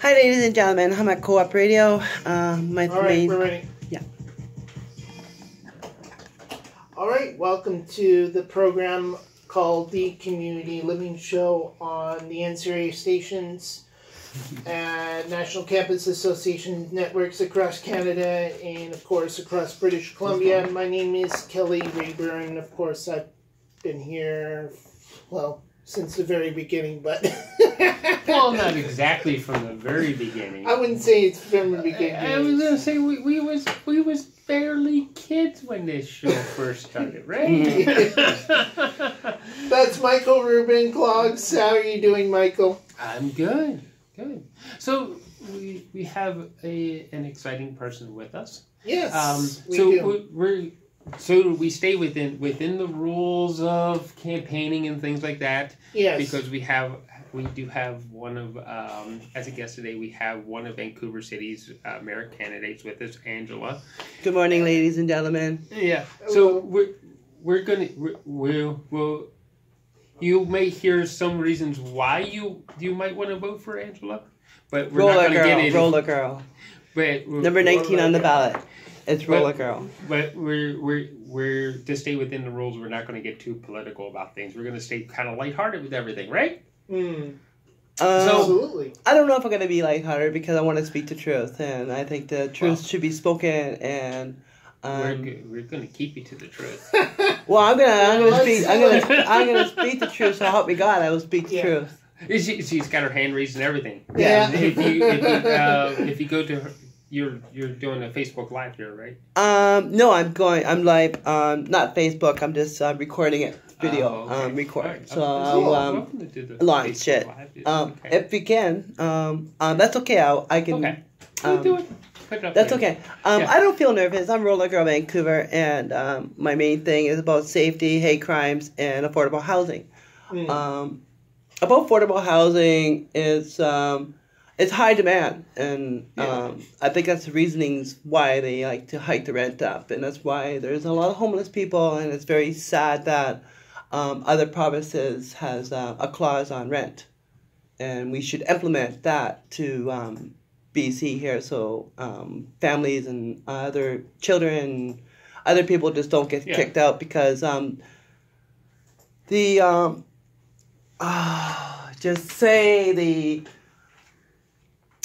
Hi, ladies and gentlemen. I'm at Co-op Radio. My All right, main, we're ready. Yeah. All right, welcome to the program called the Community Living Show on the NCRA stations and National Campus Association networks across Canada and, of course, across British Columbia. My name is Kelly Rayburn. Of course, I've been here, well, since the very beginning, but... Well, not exactly from the very beginning. I wouldn't say it's from the beginning. I was gonna say we was barely kids when this show first started, right? That's Michael Rubin, Clogs. How are you doing, Michael? I'm good. So we have an exciting person with us. Yes, we do. So we stay within the rules of campaigning and things like that. Yes. Because we do have one of, as a guest today, we have one of Vancouver City's mayor candidates with us, Angela. Good morning, ladies and gentlemen. Yeah. So we'll you may hear some reasons why you might want to vote for Angela, but we're not going to get into Roller Girl. But Number 19 on the ballot. It's Roller Girl. But we're to stay within the rules. We're not going to get too political about things. We're going to stay kind of lighthearted with everything, right? Absolutely. I don't know if I'm going to be lighthearted because I want to speak the truth, and I think the truth should be spoken. And we're going to keep you to the truth. Well, I'm gonna speak the truth. So help me God, I will speak the truth. She's got her hand raised and everything. Yeah. If you go to her, you're doing a Facebook Live here, right? No, I'm live. Not Facebook. I'm just recording it. Video. Okay. Record. Right. So Welcome to the launch it. Live. Okay. If we can, that's okay. I can. Okay. We'll do it. Put it up That's there. okay. Yeah. I don't feel nervous. I'm Roller Girl Vancouver, and my main thing is about safety, hate crimes, and affordable housing. About affordable housing is it's high demand, and I think that's the reasonings why they like to hike the rent up, and that's why there's a lot of homeless people, and it's very sad that other provinces has a clause on rent, and we should implement that to BC here, so families and other children, other people just don't get kicked out because just say the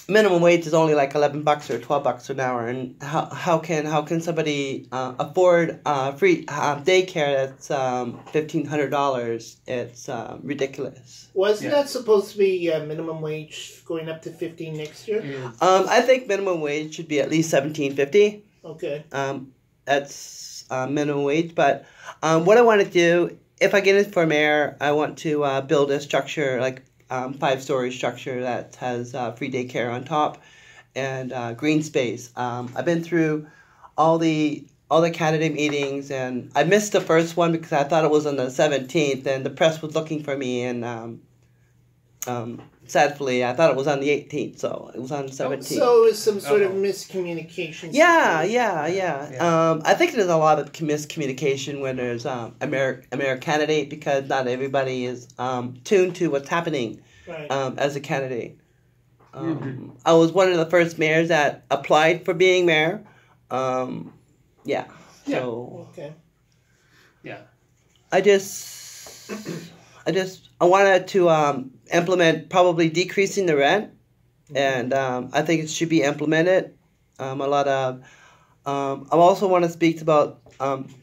minimum wage is only like $11 or $12 an hour, and how can somebody afford free daycare that's $1,500? It's ridiculous. Wasn't that supposed to be minimum wage going up to 15 next year? I think minimum wage should be at least $17.50. Okay. That's minimum wage. But what I want to do, if I get in for mayor, I want to build a structure like 5-story structure that has free daycare on top and green space. I've been through all the candidate meetings, and I missed the first one because I thought it was on the 17th, and the press was looking for me, and sadly, I thought it was on the 18th, so it was on the 17th. So it was some sort of miscommunication. Yeah. I think there's a lot of miscommunication when there's a mayor candidate because not everybody is tuned to what's happening as a candidate. I was one of the first mayors that applied for being mayor. So Okay. Yeah. I wanted to implement probably decreasing the rent, and I think it should be implemented. I also want to speak about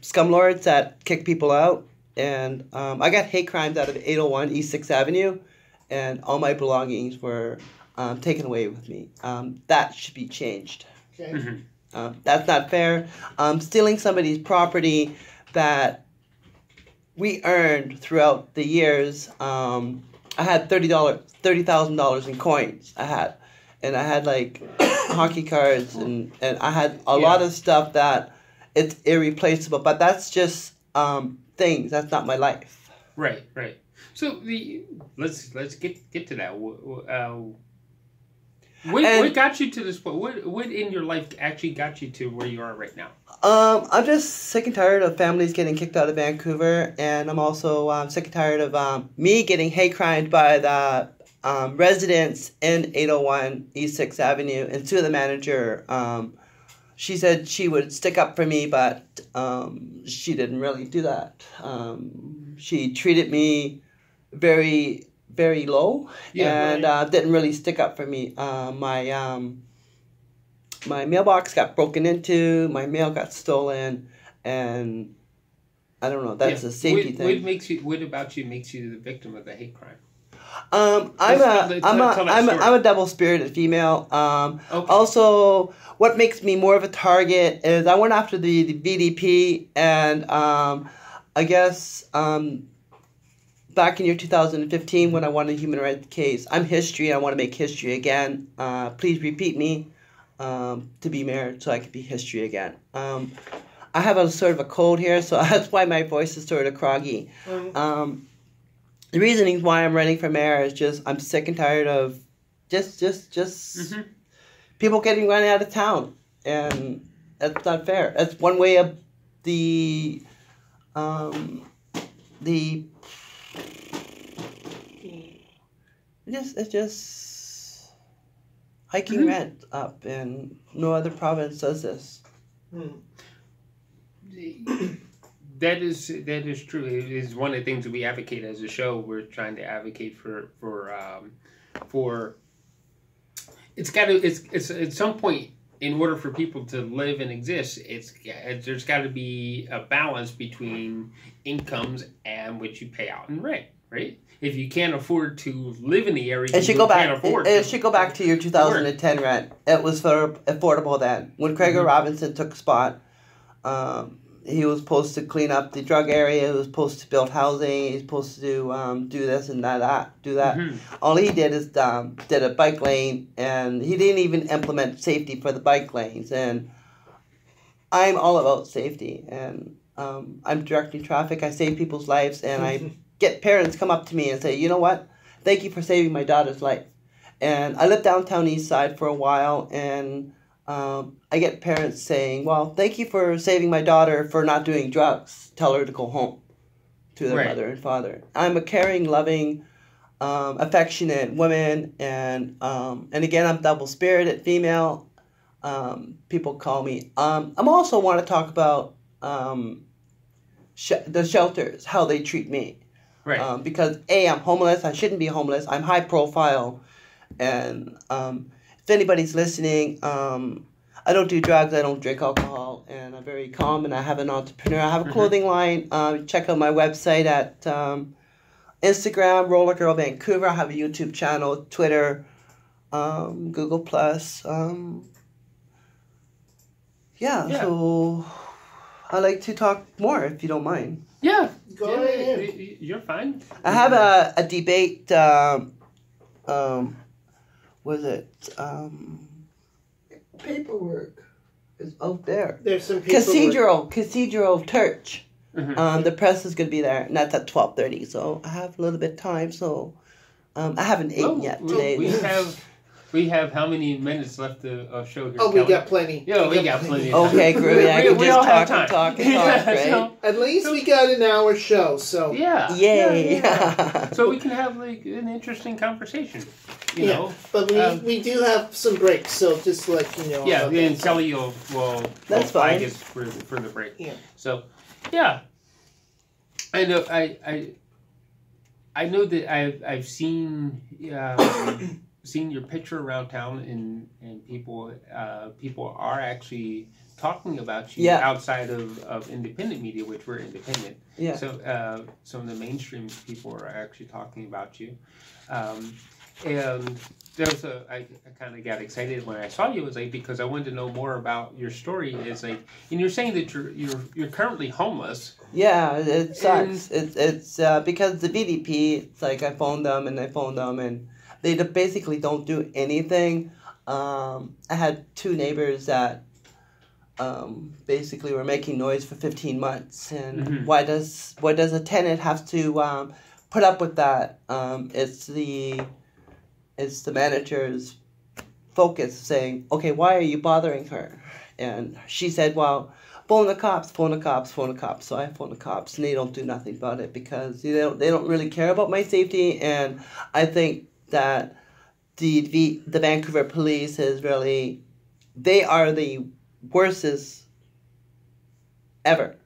scumlords that kick people out, and I got hate crimes out of 801 East 6th Avenue, and all my belongings were taken away with me. That should be changed. Okay. That's not fair. Stealing somebody's property that we earned throughout the years. I had $30,000 in coins. I had like hockey cards, and I had a lot of stuff that it's irreplaceable. But that's just things. That's not my life. Right. So let's get to that. What got you to this point? What in your life actually got you to where you are right now? I'm just sick and tired of families getting kicked out of Vancouver, and I'm also sick and tired of me getting hate crimed by the residents in 801 East 6th Avenue, and to the manager, she said she would stick up for me, but she didn't really do that. She treated me very, very low, and didn't really stick up for me. My mailbox got broken into, my mail got stolen, and I don't know. That's a safety thing. What about you makes you the victim of the hate crime? I'm a double-spirited female. Okay. Also, what makes me more of a target is I went after the VDP, and I guess back in year 2015 when I won a human rights case. I'm history. I want to make history again. Please repeat me to be mayor so I can be history again. I have a sort of a cold here, so that's why my voice is sort of croggy. The reasoning why I'm running for mayor is just I'm sick and tired of just people getting run out of town, and that's not fair. That's one way of the it's just hiking rent up, and no other province does this. That is true. It is one of the things that we advocate as a show. We're trying to advocate for it's got to it's at some point, in order for people to live and exist, there's got to be a balance between incomes and what you pay out in rent, right? If you can't afford to live in the area, it should go back to your 2010 rent. It was for affordable then. When Craig Robinson took a spot, he was supposed to clean up the drug area. He was supposed to build housing. He was supposed to do this and do that. All he did is did a bike lane, and he didn't even implement safety for the bike lanes. And I'm all about safety, and I'm directing traffic. I save people's lives, and I get parents come up to me and say, you know what? Thank you for saving my daughter's life. And I lived downtown East Side for a while, and I get parents saying, well, thank you for saving my daughter for not doing drugs. Tell her to go home to their mother and father. I'm a caring, loving, affectionate woman, and again, I'm double-spirited female. People call me. I'm also want to talk about the shelters, how they treat me. Right. Because I'm homeless. I shouldn't be homeless. I'm high profile, and if anybody's listening, I don't do drugs. I don't drink alcohol, and I'm very calm. And I have an entrepreneur. I have a clothing line. Check out my website at Instagram, Roller Girl Vancouver. I have a YouTube channel, Twitter, Google Plus. So I like to talk more if you don't mind. Yeah, go ahead. You're fine. I have a debate. Was it paperwork is out there? There's some paperwork. Cathedral Church. The press is going to be there, and that's at 12:30. So I have a little bit of time. So I haven't eaten yet today. We have how many minutes left of show here? Oh, Kelly? we got plenty. Yeah, we got plenty. Of time. Okay, great. I can we just all have talk and time. talk and talk, right? So, At least we got an hour show, so yeah. Yay! Yeah. So we can have like an interesting conversation. You know, but we do have some breaks, so just like Yeah, and Kelly will That's flag fine. us for the break. Yeah. So, yeah, I know. I know that I've seen seen your picture around town, and people are actually talking about you outside of independent media, which we're independent. Yeah. So some of the mainstream people are actually talking about you. And there was I kind of got excited when I saw you. It was like because I wanted to know more about your story. It's like, and you're saying that you're currently homeless. Yeah, it sucks. It's because the BDP. It's like I phoned them, and they basically don't do anything. I had two neighbors that basically were making noise for 15 months, and why does a tenant have to put up with that? It's the manager's focus saying, okay, why are you bothering her? And she said, well, phone the cops. So I phone the cops, and they don't do nothing about it because they don't really care about my safety. And I think that the Vancouver police is really, they are the worstest ever.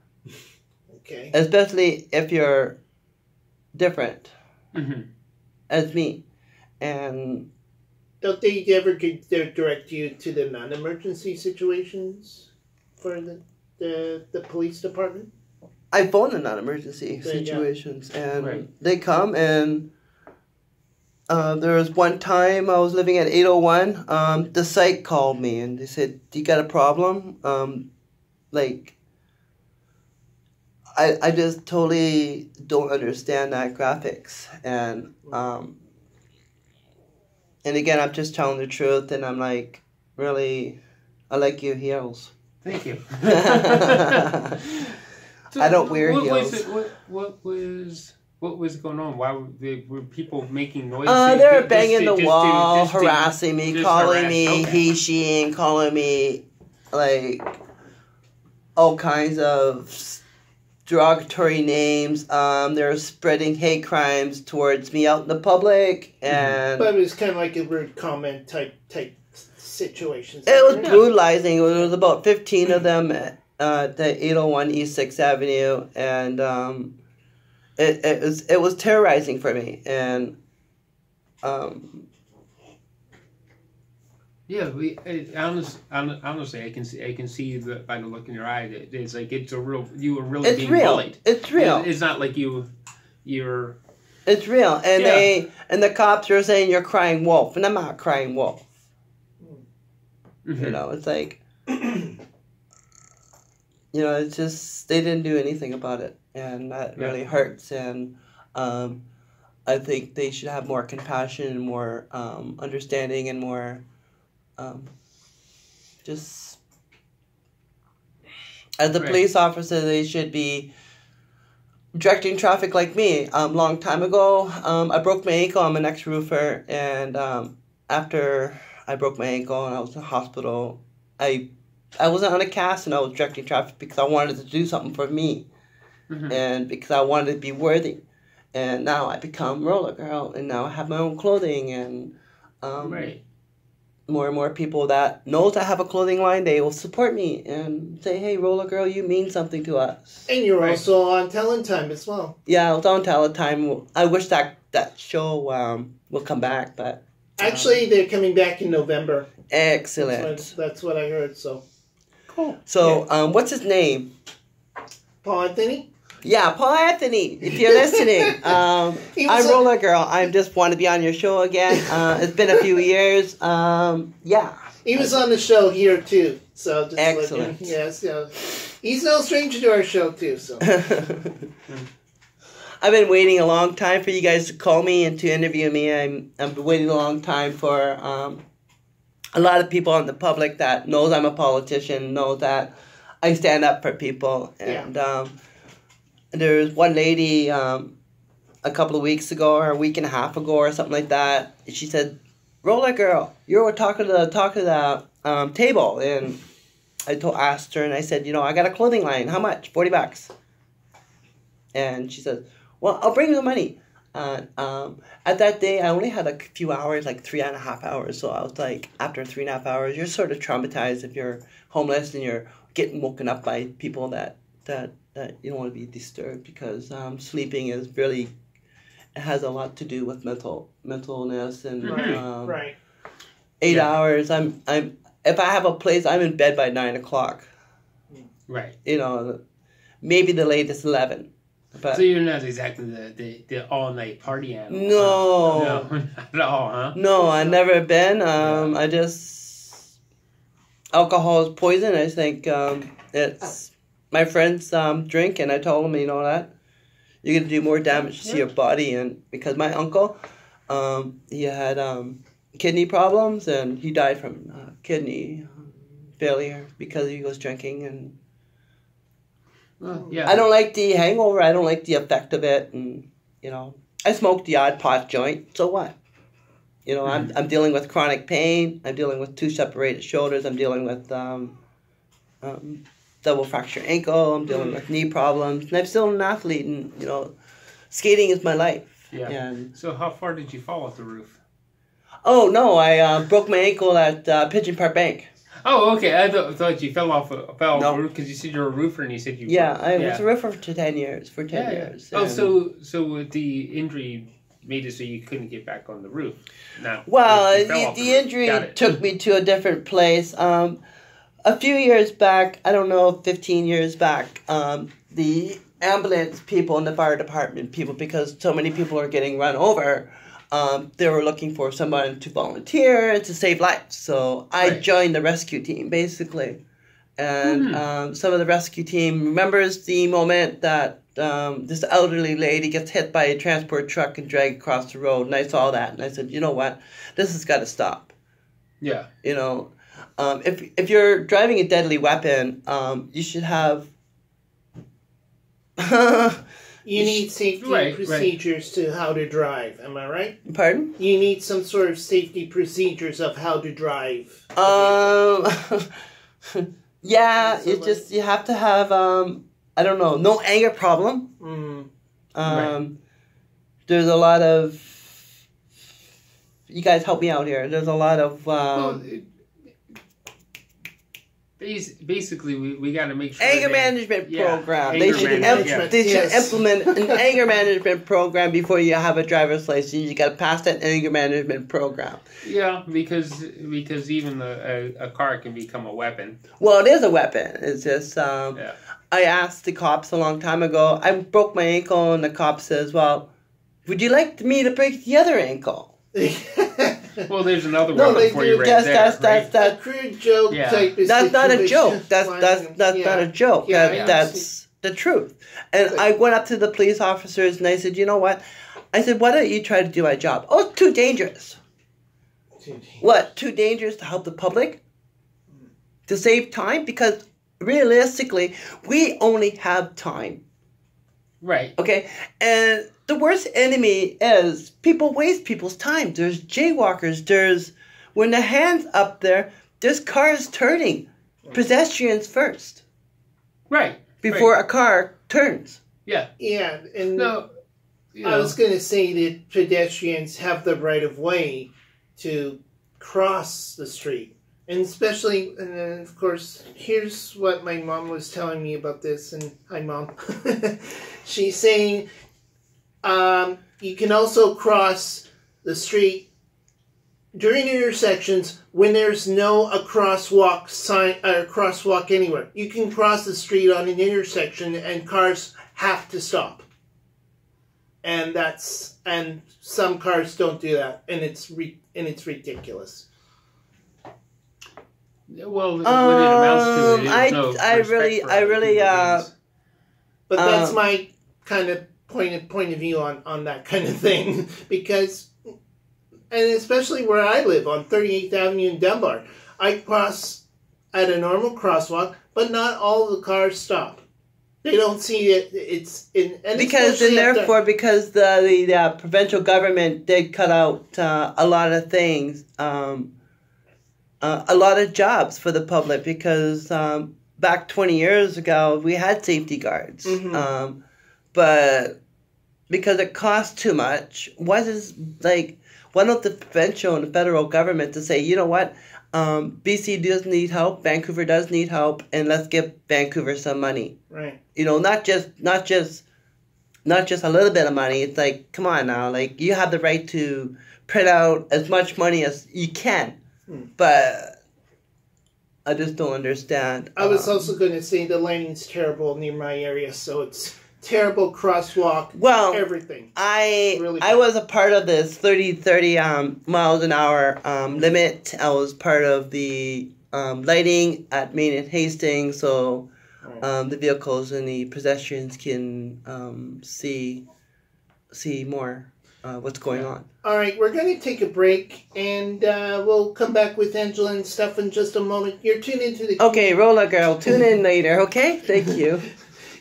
Okay. Especially if you're different Mm-hmm. as me. And Don't they ever direct you to the non-emergency situations for the police department? I phone in non-emergency There you go. situations, and Right. they come. And there was one time I was living at 801. The psych called me and they said, "Do you got a problem?" Like, I just totally don't understand that graphics, and again, I'm just telling the truth, and I'm like, really, I like your heels. Thank you. I don't wear what heels. Was it, what was going on? Why were people making noise? They were Just banging to- the just to- wall, just to- harassing me, just calling harass- me okay. he, she, and calling me like all kinds of derogatory names. They're spreading hate crimes towards me out in the public, and But it was kind of like a rude comment type situation. it was Yeah. brutalizing. There was about 15 of them at the 801 East 6th Avenue, and it was terrorizing for me. And Yeah, honestly, I can see that by the look in your eye that it's like you were really it's being real. bullied. It's real. It's not like you're. It's real. And Yeah. the cops are saying you're crying wolf, and I'm not crying wolf. Mhm. You know, it's like, it's just, they didn't do anything about it. And that really hurts. And I think they should have more compassion and more understanding and more just, as a Right. police officer, they should be directing traffic like me. Long time ago, I broke my ankle. I'm an ex-roofer. And after I broke my ankle and I was in the hospital, I wasn't on a cast and I was directing traffic because I wanted to do something for me. Mhm. And because I wanted to be worthy. And now I become roller girl, and now I have my own clothing, and Right. more and more people that knows I have a clothing line, they will support me and say, "Hey, roller girl, you mean something to us." And you're Right. also on Time as well. Yeah, I was on Teletime. I wish that show will come back, but Actually, they're coming back in November. excellent. That's what I heard. So, Cool. So, what's his name? Paul Anthony. Yeah, Paul Anthony, if you're listening, He was I'm a- Roller Girl. I just want to be on your show again. It's been a few years. Yeah. He was on the show here too. So just Excellent. Yes, yeah. He's no stranger to our show too. So I've been waiting a long time for you guys to call me and to interview me. I've been waiting a long time for a lot of people in the public that knows I'm a politician, knows that I stand up for people. And there was one lady a couple of weeks ago or a week and a half ago or something like that. She said, "Roller Girl, you were talking to the table." And I asked her and I said, I got a clothing line. How much? $40. And she said, "Well, I'll bring you the money." At that day, I only had a few hours, like 3.5 hours. So I was like, after 3.5 hours, you're sort of traumatized if you're homeless and you're getting woken up by people that you don't want to be disturbed, because sleeping is really, it has a lot to do with mentalness and right. 8 hours. I'm if I have a place, I'm in bed by 9 o'clock. Right. Maybe the latest 11. But So you're not exactly the all night party animal. No. No, not at all, huh? No, I've never been. I just, alcohol is poison. I think it's my friends drink, and I told them, that you're gonna do more damage to your body, and because my uncle, he had kidney problems, and he died from kidney failure because he was drinking. And Well, yeah. I don't like the hangover. I don't like the effect of it, and I smoke the odd pot joint. So what? I'm dealing with chronic pain. I'm dealing with 2 separated shoulders. I'm dealing with double fractured ankle. I'm dealing with knee problems, and I'm still an athlete. And skating is my life. Yeah. And So how far did you fall off the roof? Oh no, I broke my ankle at Pigeon Park Bank. Oh, okay. I thought you fell off a No. roof because you said you're a roofer and you said you. Yeah, I was a roofer for 10 years. For 10 years. Oh, and- so the injury made it so you couldn't get back on the roof. Now, Well, you fell off the roof. injury Got it. took me to a different place. A few years back, I don't know, 15 years back, the ambulance people and the fire department people, because so many people are getting run over, they were looking for someone to volunteer and to save lives. So I Right. joined the rescue team, basically. And some of the rescue team remembers the moment that this elderly lady gets hit by a transport truck and dragged across the road. And I saw that, and I said, you know what? This has got to stop. Yeah. You know, if you're driving a deadly weapon, you should have. You need safety Right, procedures to how to drive. Am I right? Pardon? You need some sort of safety procedures of how to drive. Yeah, So you have to have I don't know, no anger problem. Mm. There's a lot of. You guys help me out here. There's a lot of. Well, basically, we got to make sure. Anger that- management yeah, program. anger They should management, they should yes. implement an anger management program before you have a driver's license. You got to pass that anger management program. Yeah, because even a car can become a weapon. Well, it is a weapon. It's just Yeah. I asked the cops a long time ago. I broke my ankle, and the cop says, "Well, would you like me to break the other ankle?" Well, there's another No, weapon they for do. you right That's there. right? A crude joke Yeah. type of That's not a situation. joke. That's Yeah. not a joke. Yeah, That, I that's the truth. And But- I went up to the police officers and I said, you know what? I said, why don't you try to do my job? Oh, it's too dangerous. What? Too dangerous to help the public? To save time? Because realistically, we only have time. Right. Okay? And the worst enemy is people waste people's time. There's jaywalkers. There's, when the hand's up there, there's cars turning. Pedestrians first. Right. Before Right. a car turns. Yeah. Yeah, and No. You I know, was going to say that pedestrians have the right of way to cross the street. And especially, and then of course, here's what my mom was telling me about this. And hi, Mom. She's saying you can also cross the street during intersections when there's no a crosswalk sign or crosswalk anywhere. You can cross the street on an intersection and cars have to stop. And some cars don't do that, and it's ridiculous. well, what it amounts to is I no really- respect for I other really, human beings. But that's my kind of point of view on that kind of thing, because, and especially where I live on 38th Avenue in Dunbar, I cross at a normal crosswalk, but not all the cars stop. They don't see it. It's in and Because especially then at the- therefore, because the provincial government did cut out a lot of things, a lot of jobs for the public, because back 20 years ago, we had safety guards. Mhm. But because it costs too much, why don't the provincial and the federal government to say, you know what, BC does need help, Vancouver does need help, and let's give Vancouver some money. right. You know, not just a little bit of money. It's like, come on now, like you have the right to print out as much money as you can, but I just don't understand. I was also going to say the lighting's terrible near my area, so it's terrible crosswalk. Well, everything. I Really I bad. was a part of this 30 miles an hour limit. I was part of the lighting at Main and Hastings, so the vehicles and the pedestrians can see more what's going on. All right, we're going to take a break, and we'll come back with Angela and stuff in just a moment. You're tuned into the Okay, Roller Girl, tune in later, okay? Thank you.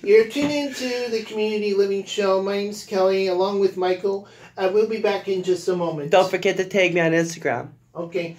You're tuned into the Community Living Show. My name's Kelly, along with Michael. We'll be back in just a moment. Don't forget to tag me on Instagram. Okay.